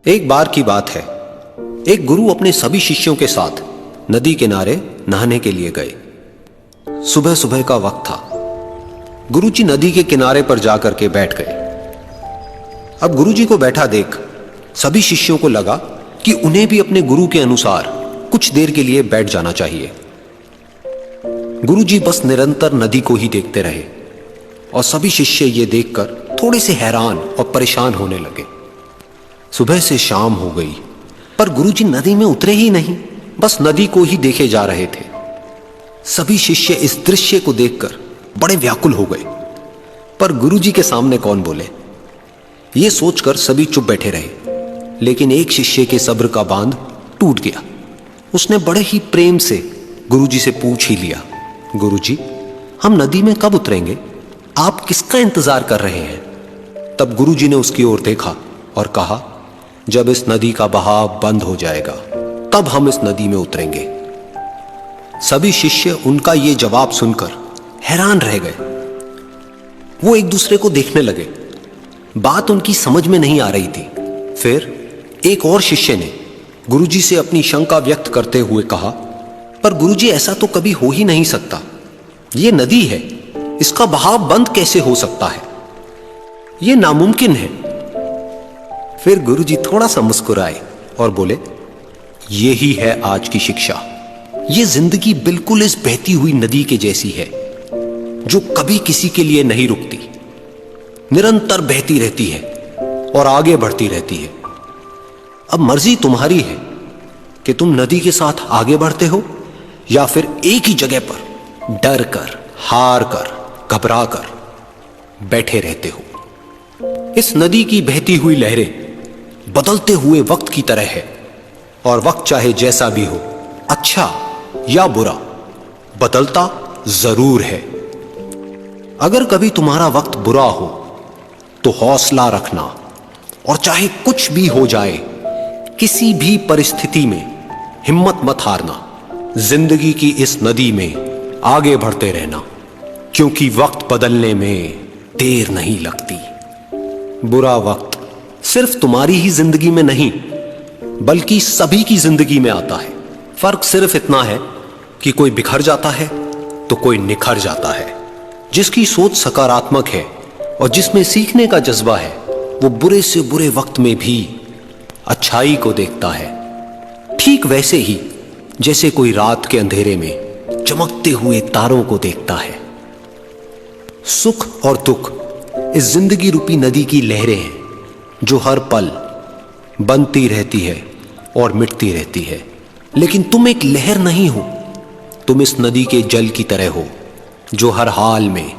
एक बार की बात है, एक गुरु अपने सभी शिष्यों के साथ नदी किनारे नहाने के लिए गए। सुबह सुबह का वक्त था। गुरुजी नदी के किनारे पर जाकर के बैठ गए। अब गुरुजी को बैठा देख सभी शिष्यों को लगा कि उन्हें भी अपने गुरु के अनुसार कुछ देर के लिए बैठ जाना चाहिए। गुरुजी बस निरंतर नदी को ही देखते रहे और सभी शिष्य ये देखकर थोड़े से हैरान और परेशान होने लगे। सुबह से शाम हो गई पर गुरुजी नदी में उतरे ही नहीं, बस नदी को ही देखे जा रहे थे। सभी शिष्य इस दृश्य को देखकर बड़े व्याकुल हो गए, पर गुरुजी के सामने कौन बोले, ये सोचकर सभी चुप बैठे रहे। लेकिन एक शिष्य के सब्र का बांध टूट गया। उसने बड़े ही प्रेम से गुरुजी से पूछ ही लिया, गुरुजी, हम नदी में कब उतरेंगे? आप किसका इंतजार कर रहे हैं? तब गुरुजी ने उसकी ओर देखा और कहा, जब इस नदी का बहाव बंद हो जाएगा तब हम इस नदी में उतरेंगे। सभी शिष्य उनका ये जवाब सुनकर हैरान रह गए। वो एक दूसरे को देखने लगे। बात उनकी समझ में नहीं आ रही थी। फिर एक और शिष्य ने गुरुजी से अपनी शंका व्यक्त करते हुए कहा, पर गुरुजी, ऐसा तो कभी हो ही नहीं सकता। ये नदी है, इसका बहाव बंद कैसे हो सकता है? यह नामुमकिन है। फिर गुरुजी थोड़ा सा मुस्कुराए और बोले, यही है आज की शिक्षा। ये जिंदगी बिल्कुल इस बहती हुई नदी के जैसी है जो कभी किसी के लिए नहीं रुकती, निरंतर बहती रहती है और आगे बढ़ती रहती है। अब मर्जी तुम्हारी है कि तुम नदी के साथ आगे बढ़ते हो या फिर एक ही जगह पर डर कर, हार कर, घबरा कर बैठे रहते हो। इस नदी की बहती हुई लहरें बदलते हुए वक्त की तरह है और वक्त चाहे जैसा भी हो, अच्छा या बुरा, बदलता जरूर है। अगर कभी तुम्हारा वक्त बुरा हो तो हौसला रखना और चाहे कुछ भी हो जाए, किसी भी परिस्थिति में हिम्मत मत हारना। जिंदगी की इस नदी में आगे बढ़ते रहना, क्योंकि वक्त बदलने में देर नहीं लगती। बुरा वक्त सिर्फ तुम्हारी ही जिंदगी में नहीं बल्कि सभी की जिंदगी में आता है। फर्क सिर्फ इतना है कि कोई बिखर जाता है तो कोई निखर जाता है। जिसकी सोच सकारात्मक है और जिसमें सीखने का जज्बा है, वो बुरे से बुरे वक्त में भी अच्छाई को देखता है। ठीक वैसे ही जैसे कोई रात के अंधेरे में चमकते हुए तारों को देखता है। सुख और दुख इस जिंदगी रूपी नदी की लहरें हैं जो हर पल बनती रहती है और मिटती रहती है। लेकिन तुम एक लहर नहीं हो, तुम इस नदी के जल की तरह हो जो हर हाल में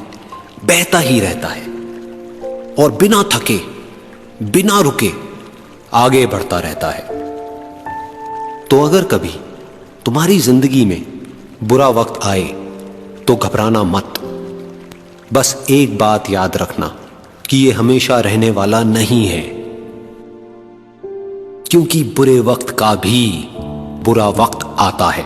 बहता ही रहता है और बिना थके, बिना रुके आगे बढ़ता रहता है। तो अगर कभी तुम्हारी जिंदगी में बुरा वक्त आए तो घबराना मत। बस एक बात याद रखना कि ये हमेशा रहने वाला नहीं है, क्योंकि बुरे वक्त का भी बुरा वक्त आता है।